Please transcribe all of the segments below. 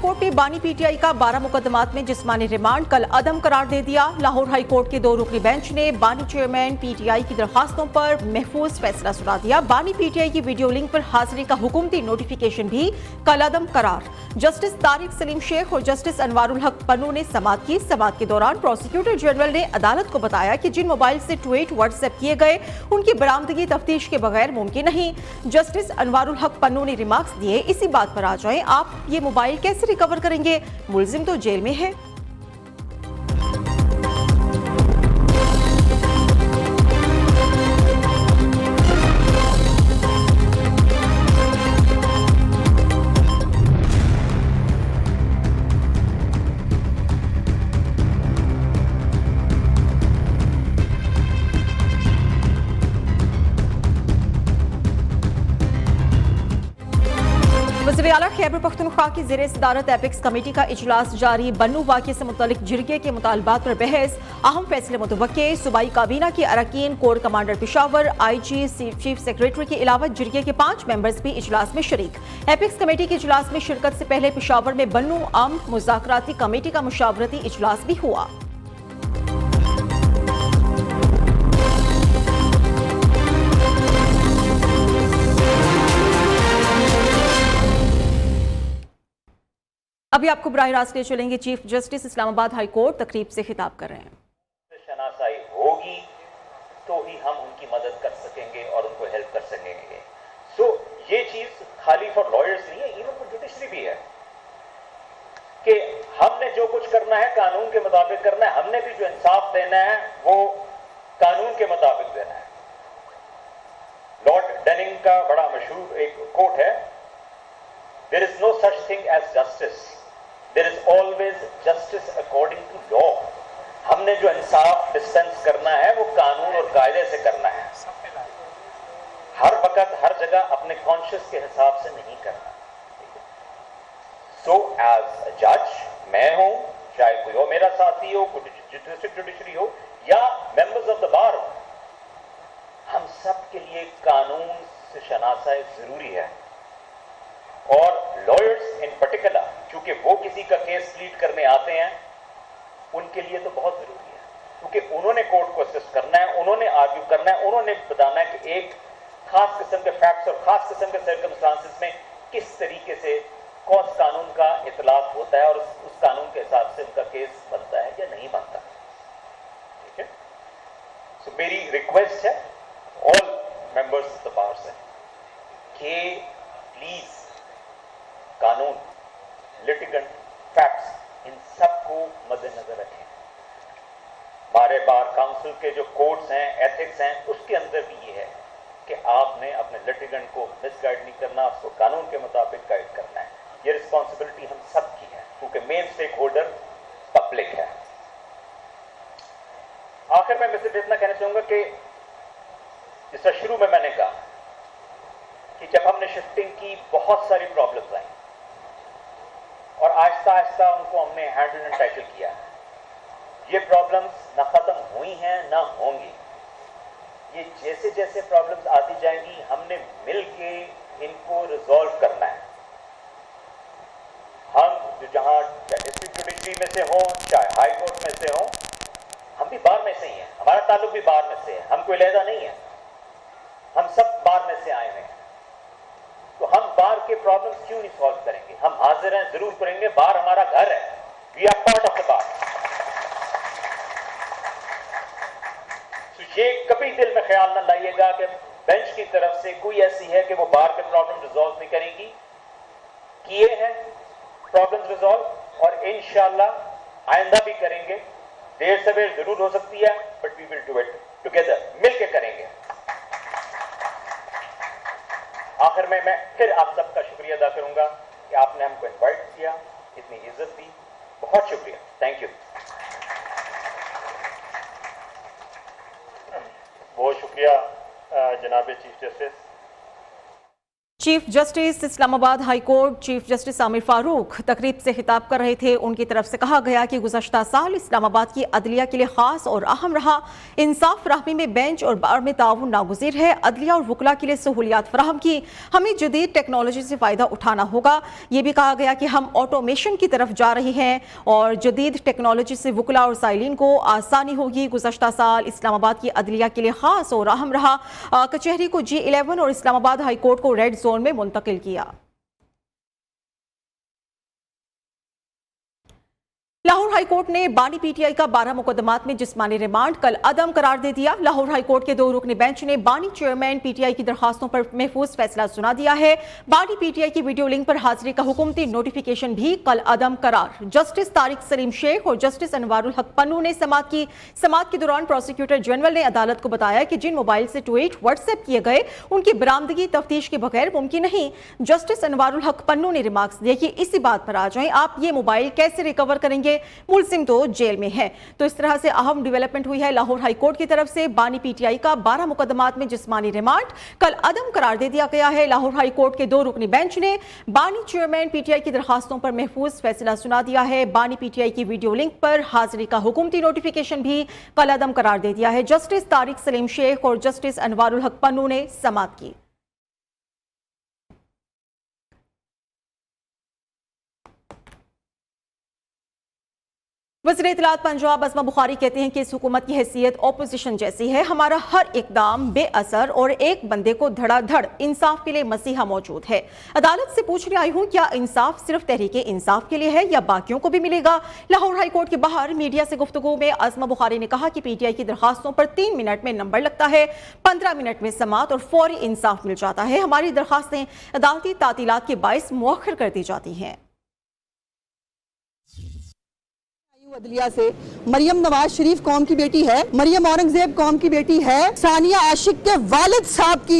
Court ने बानी PTI का 12 मुकदमात में जिस्मानी रिमांड कल अदम करार दे दिया। लाहौर हाई कोर्ट के 2 रुकनी बेंच ने बानी चेयरमैन पीटीआई की दरखास्तों पर महफूज फैसला सुना दिया। बानी पीटीआई की वीडियो लिंक पर हाजिरी का हुकूमती नोटिफिकेशन भी कल अदम करार। जस्टिस तारिक सलीम शेख और जस्टिस अनवारुल हक पन्नू ने समाअत की। समाअत के दौरान प्रोसिक्यूटर जनरल ने अदालत को बताया कि जिन मोबाइल से ट्वीट व्हाट्सएप किए गए उनकी बरामदगी तफ्तीश के बगैर मुमकिन नहीं। जस्टिस अनवारुल हक पन्नू ने रिमार्क्स दिए, इसी बात पर आ जाएं, आप ये मोबाइल कैसे रिकवर करेंगे? मुलजिम तो जेल में है। वज़ीर आला खैबर पख्तूनख्वा की ज़ेर सदारत एपिक्स कमेटी का इजलास जारी। बन्नू वाक़े से मुतल्लिक जिरगे के मुतालबात पर बहस, अहम फैसले मुतवक्के। सूबाई काबीना के अरकान, core commander Peshawar, IG, chief secretary के अलावा जिरगे के 5 मेंबर्स भी इजलास में शरीक। एपिक्स कमेटी के इजलास में शिरकत से पहले पेशावर में बन्नू आम मुज़ाकराती कमेटी का मुशावरती इजलास भी हुआ। अभी आपको बराह रास्त ले चलेंगे। Chief justice Islamabad high court तकरीब से खिताब कर रहे हैं। शनासाई होगी तो ही हम उनकी मदद कर सकेंगे और उनको हेल्प कर सकेंगे। सो ये चीज खाली फॉर लॉयर्स नहीं है, इवन फॉर जुडिशरी भी है कि हमने जो कुछ करना है कानून के मुताबिक करना है। हमने भी जो इंसाफ देना है वो कानून के मुताबिक देना है। लॉर्ड डेनिंग का बड़ा मशहूर एक कोट है, there is no such thing as justice, there is always justice according to law. हमने जो इंसाफ डिस्पेंस करना है वो कानून और कायदे से करना है, हर वक्त हर जगह अपने कॉन्शियस के हिसाब से नहीं करना। सो एज अ जज मैं हूं, चाहे कोई और मेरा साथी हो, कोई डिस्ट्रिक्ट जुडिशरी हो या मेंबर्स ऑफ द बार हो, हम सब के लिए कानून से शनासाई जरूरी है। और लॉयर्स इन पर्टिकुलर, चूंकि वो किसी का केस प्लीड करने आते हैं, उनके लिए तो बहुत जरूरी है, क्योंकि उन्होंने कोर्ट को असिस्ट करना है, उन्होंने आर्ग्यू करना है, उन्होंने बताना है कि एक खास किस्म के फैक्ट्स और खास किस्म के सर्कमस्टांसेस में किस तरीके से कौन कानून का इतलाफ होता है और उस कानून के हिसाब से उनका केस बनता है या नहीं बनता। ठीक है, सो मेरी रिक्वेस्ट है ऑल मेंबर्स ऑफ द बार से कि प्लीज कानून, लिटिगेंट, फैक्ट्स, इन सबको मद्देनजर रखें। बार काउंसिल के जो कोड्स हैं, एथिक्स हैं, उसके अंदर भी ये है कि आपने अपने लिटिगेंट को मिसगाइड नहीं करना, उसको कानून के मुताबिक गाइड करना है। ये रिस्पॉन्सिबिलिटी हम सब की है, क्योंकि मेन स्टेक होल्डर पब्लिक है। आखिर में सिर्फ इतना कहना चाहूंगा कि जिस शुरू में मैंने कहा कि जब हमने शिफ्टिंग की बहुत सारी प्रॉब्लम्स आई और आहिस्ता आहिस्ता उनको हमने हैंडल एंड टैकल किया। ये प्रॉब्लम्स ना खत्म हुई हैं ना होंगी। ये जैसे जैसे प्रॉब्लम्स आती जाएंगी हमने मिलके इनको रिजॉल्व करना है। हम जो जहां डिस्ट्रिक्ट जुडिशरी में से हो, चाहे हाई कोर्ट में से हो, हम भी बार में से ही हैं, हमारा ताल्लुक भी बार में से है, हम कोई लहदा नहीं है, हम सब बार में से आए हुए हैं। तो हम बार के प्रॉब्लम्स क्यों नहीं सॉल्व करेंगे? हम हाजिर हैं, जरूर करेंगे। बार हमारा घर है, we are part of the bar. तो ये कभी दिल में ख्याल ना लाइएगा कि बेंच की तरफ से कोई ऐसी है कि वो बार के प्रॉब्लम रिजॉल्व नहीं करेगी। किए हैं प्रॉब्लम रिजॉल्व और इंशाअल्लाह आइंदा भी करेंगे। देर सवेर जरूर हो सकती है, but we will do it together, मिलके करेंगे। आखिर में मैं फिर आप सबका शुक्रिया अदा करूंगा कि आपने हमको इनवाइट किया, इतनी इज्जत दी, बहुत शुक्रिया, थैंक यू। बहुत शुक्रिया जनाब chief justice. Chief justice Islamabad high court chief justice Aamir Farooq तकरीब से खिताब कर रहे थे। उनकी तरफ से कहा गया कि गुज़श्ता साल इस्लामाबाद की अदलिया के लिए खास और अहम रहा। इंसाफ फराहमी में बेंच और बार में ताउन नागुज़ीर है। अदलिया और वकला के लिए सहूलियात फराहम की। हमें जदीद टेक्नोलॉजी से फ़ायदा उठाना होगा। ये भी कहा गया कि हम ऑटोमेशन की तरफ जा रहे हैं और जदीद टेक्नोलॉजी से वकला और साइलिन को आसानी होगी। गुज़श्ता साल इस्लामाबाद की अदलिया के लिए खास और अहम रहा। कचहरी को G11 और इस्लामाबाद हाई कोर्ट को रेड जोन में मुंतकिल किया। लाहौर हाई कोर्ट ने बानी पीटीआई का 12 मुकदमात में जिस्मानी रिमांड कल अदम करार दे दिया। लाहौर हाई कोर्ट के 2 रुकनी बेंच ने बानी चेयरमैन पीटीआई की दरखास्तों पर महफूज फैसला सुना दिया है। बानी पीटीआई की वीडियो लिंक पर हाजिरी का हुकूमती नोटिफिकेशन भी कल अदम करार। जस्टिस तारिक सलीम शेख और जस्टिस अनवारुल हक पन्नू ने समात के दौरान प्रोसिक्यूटर जनरल ने अदालत को बताया कि जिन मोबाइल से ट्वीट व्हाट्सएप किए गए उनकी बरामदगी तफ्तीश के बगैर मुमकिन नहीं। जस्टिस अनवारुल हक पन्नू ने रिमार्क्स दिए कि इसी बात पर आ जाएं, आप ये मोबाइल कैसे रिकवर करेंगे, मुलजिम तो जेल में है। तो इस तरह से अहम डेवलपमेंट हुई है। लाहौर हाई कोर्ट की तरफ से बानी पीटीआई का 12 मुकदमात में जिस्मानी रिमांड कल अदम करार दे दिया गया है। लाहौर हाई कोर्ट के 2 रुकनी बेंच ने बानी चेयरमैन पीटीआई की दरखास्तों पर महफूज फैसला सुना दिया है। बानी पीटीआई की वीडियो लिंक पर हाजिरी का हुकूमती नोटिफिकेशन भी कल अदम करार दे दिया है। जस्टिस तारिक सलीम शेख और जस्टिस अनवारुल हक पन्नू ने समात की। वज़ीर इत्तलात पंजाब अस्मा बुखारी कहते हैं कि इस हुकूमत की हैसियत ऑपोजिशन जैसी है। हमारा हर इकदाम बेअसर और एक बंदे को धड़ाधड़ इंसाफ के लिए मसीहा मौजूद है। अदालत से पूछने आई हूं, क्या इंसाफ सिर्फ तहरीके इंसाफ के लिए है या बाकियों को भी मिलेगा? लाहौर हाई कोर्ट के बाहर मीडिया से गुफ्तगू में अस्मा बुखारी ने कहा कि पीटीआई की दरखास्तों पर 3 मिनट में नंबर लगता है, 15 मिनट में समात और फौरी इंसाफ मिल जाता है। हमारी दरखास्तें अदालती तातीलात के बाइस मुअख्खर कर दी जाती हैं। अदलिया से मरियम नवाज शरीफ कौम की बेटी है, मरियम औरंगजेब कौम की बेटी है। सानिया आशिक के वालिद साहब की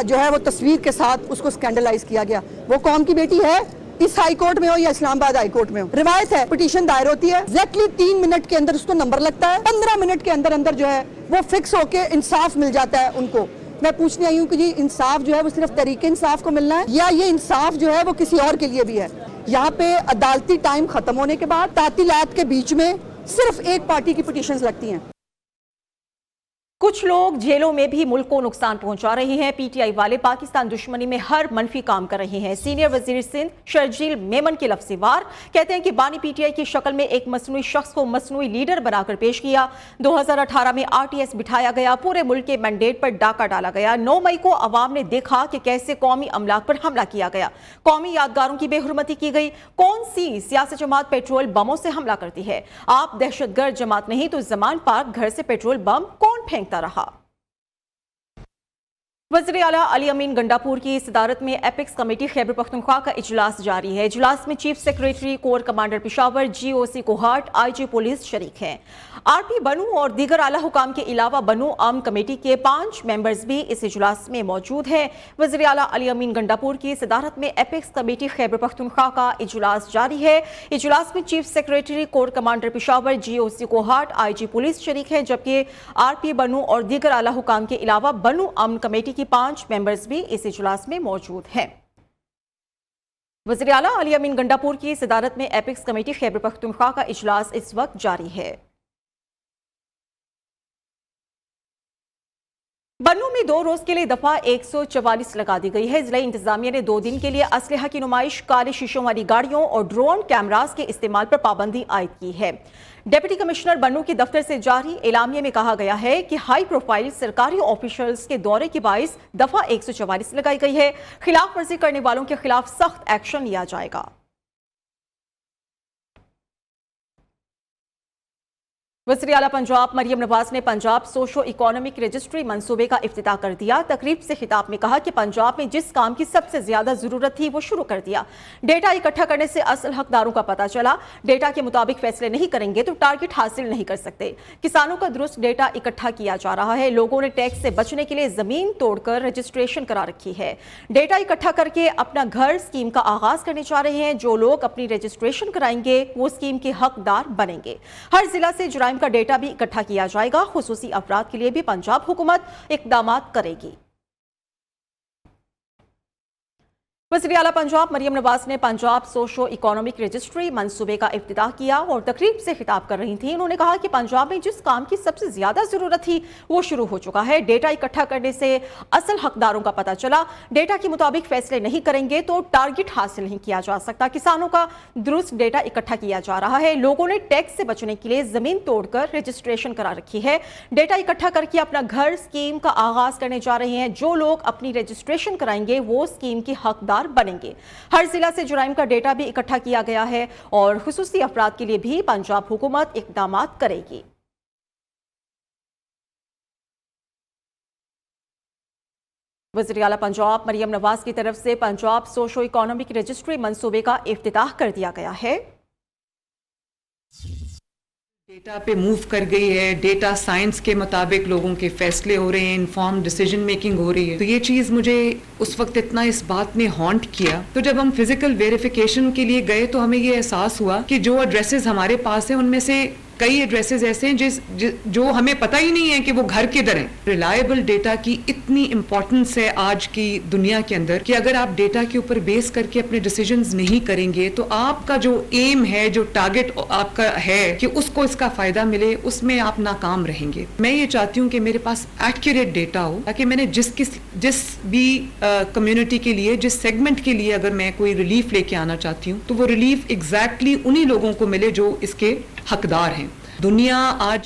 जो है वो तस्वीर के साथ उसको स्कैंडलाइज किया गया। वो कौम की बेटी है, इस हाई कोर्ट में हो या इस्लामाबाद हाई कोर्ट में हो। रिवायत है, पिटीशन दायर होती है, एग्जैक्टली 3 मिनट के अंदर उसको नंबर लगता है, 15 मिनट के अंदर अंदर जो है वो फिक्स होके इंसाफ मिल जाता है उनको। मैं पूछने आई हूँ कि जी इंसाफ जो है वो सिर्फ तरीके इंसाफ को मिलना है या ये इंसाफ जो है वो किसी और के लिए भी है? यहाँ पे अदालती टाइम खत्म होने के बाद तातीलात के बीच में सिर्फ एक पार्टी की पिटीशंस लगती हैं। कुछ लोग जेलों में भी मुल्क को नुकसान पहुंचा रहे हैं। पीटीआई वाले पाकिस्तान दुश्मनी में हर मनफी काम कर रहे हैं। सीनियर वजीर सिंध शर्जील मेमन के लफ्ज़-ए-वार कहते हैं कि बानी पीटीआई की शक्ल में एक मसनूई शख्स को मसनूई लीडर बनाकर पेश किया। 2018 में आरटीएस बिठाया गया, पूरे मुल्क के मैंडेट पर डाका डाला गया। 9 मई को अवाम ने देखा कि कैसे कौमी अमलाक पर हमला किया गया, कौमी यादगारों की बेहुरमती की गई। कौन सी सियासी जमात पेट्रोल बमों से हमला करती है? आप दहशतगर्द जमात नहीं तो जमान पार्क घर से पेट्रोल बम कौन फेंकता रहा? वज़ीर आला अली अमीन गंडापुर की सदारत में एपिक्स कमेटी खैबर पख्तूनख्वा का इजलास जारी है। इजलास में chief secretary, core commander Peshawar, GOC Kohat, IG police शरीक हैं। RP बनू और दीगर आला हुकाम के अलावा बनू आम कमेटी के 5 मेंबर्स भी इस इजलास में मौजूद हैं। वज़ीर आला अली अमीन गंडापुर की सदारत में एपिक्स कमेटी खैबर पख्तूनख्वा का इजलास जारी है। इजलास में chief secretary, core commander Peshawar, GOC Kohat, IG police शरीक हैं, जबकि RP बनू और दीगर आला हुकाम के अलावा बनू आम कमेटी 5 मेंबर्स भी इस इजलास में मौजूद हैं। वज़ीर आला अली अमीन गंडापुर की सदारत में एपिक्स कमेटी खैबर पख्तूनख्वा का इजलास इस वक्त जारी है। बनू में 2 रोज के लिए दफा 144 लगा दी गई है। जिला इंतजामिया ने 2 दिन के लिए असलहा की नुमाइश, काले शीशों वाली गाड़ियों और ड्रोन कैमरास के इस्तेमाल पर पाबंदी आयद की है। डिप्टी कमिश्नर बनू के दफ्तर से जारी एलामिया में कहा गया है कि हाई प्रोफाइल सरकारी ऑफिशियल्स के दौरे के बाइस दफा 144 लगाई गई है। खिलाफ वर्जी करने वालों के खिलाफ सख्त एक्शन लिया जाएगा। वज़ीर आला पंजाब मरियम नवाज ने पंजाब सोशो इकोनॉमिक रजिस्ट्री मंसूबे का इफ्तिताह कर दिया। तकरीब से खिताब में कहा कि पंजाब में जिस काम की सबसे ज्यादा जरूरत थी वो शुरू कर दिया। डेटा इकट्ठा करने से असल हकदारों का पता चला। डेटा के मुताबिक फैसले नहीं करेंगे तो टारगेट हासिल नहीं कर सकते। किसानों का दुरुस्त डेटा इकट्ठा किया जा रहा है। लोगों ने टैक्स से बचने के लिए जमीन तोड़कर रजिस्ट्रेशन करा रखी है। डेटा इकट्ठा करके अपना घर स्कीम का आगाज करने जा रहे हैं। जो लोग अपनी रजिस्ट्रेशन कराएंगे वो स्कीम के हकदार बनेंगे। हर जिला से जुराइम का डेटा भी इकट्ठा किया जाएगा। खुसूसी अफराद के लिए भी पंजाब हुकूमत इकदामात करेगी। वज़ीर आला पंजाब मरियम नवाज ने पंजाब सोशो इकोनॉमिक रजिस्ट्री मंसूबे का इफ्तिताह किया और तकरीब से खिताब कर रही थी। उन्होंने कहा कि पंजाब में जिस काम की सबसे ज्यादा जरूरत थी वो शुरू हो चुका है। डेटा इकट्ठा करने से असल हकदारों का पता चला। डेटा के मुताबिक फैसले नहीं करेंगे तो टारगेट हासिल नहीं किया जा सकता। किसानों का दुरुस्त डेटा इकट्ठा किया जा रहा है। लोगों ने टैक्स से बचने के लिए जमीन तोड़कर रजिस्ट्रेशन करा रखी है। डेटा इकट्ठा करके अपना घर स्कीम का आगाज करने जा रहे हैं। जो लोग अपनी रजिस्ट्रेशन कराएंगे वो स्कीम के हकदार बनेंगे। हर जिला से जुराइम का डेटा भी इकट्ठा किया गया है और खुसूसी अफराद के लिए भी पंजाब हुकूमत इकदाम करेगी। वज़ीर आला पंजाब मरियम नवाज की तरफ से पंजाब सोशो इकोनॉमिक रजिस्ट्री मंसूबे का इफ्तिताह कर दिया गया है। डेटा पे मूव कर गई है, डेटा साइंस के मुताबिक लोगों के फैसले हो रहे हैं, इन्फॉर्म डिसीजन मेकिंग हो रही है। तो ये चीज़ मुझे उस वक्त इतना इस बात ने हॉन्ट किया। तो जब हम फिजिकल वेरिफिकेशन के लिए गए तो हमें ये एहसास हुआ कि जो एड्रेसेस हमारे पास हैं उनमें से कई एड्रेसेस ऐसे हैं जो हमें पता ही नहीं है कि वो घर किधर हैं। रिलायबल डेटा की इतनी इंपॉर्टेंस है आज की दुनिया के अंदर कि अगर आप डेटा के ऊपर बेस करके अपने डिसीजंस नहीं करेंगे तो आपका जो एम है, जो टारगेट आपका है कि उसको इसका फायदा मिले, उसमें आप नाकाम रहेंगे। मैं ये चाहती हूँ कि मेरे पास एक्यूरेट डेटा हो ताकि मैंने जिस भी कम्युनिटी के लिए, जिस सेगमेंट के लिए अगर मैं कोई रिलीफ लेके आना चाहती हूँ तो वो रिलीफ एग्जैक्टली उन्हीं लोगों को मिले जो इसके हकदार हैं। दुनिया आज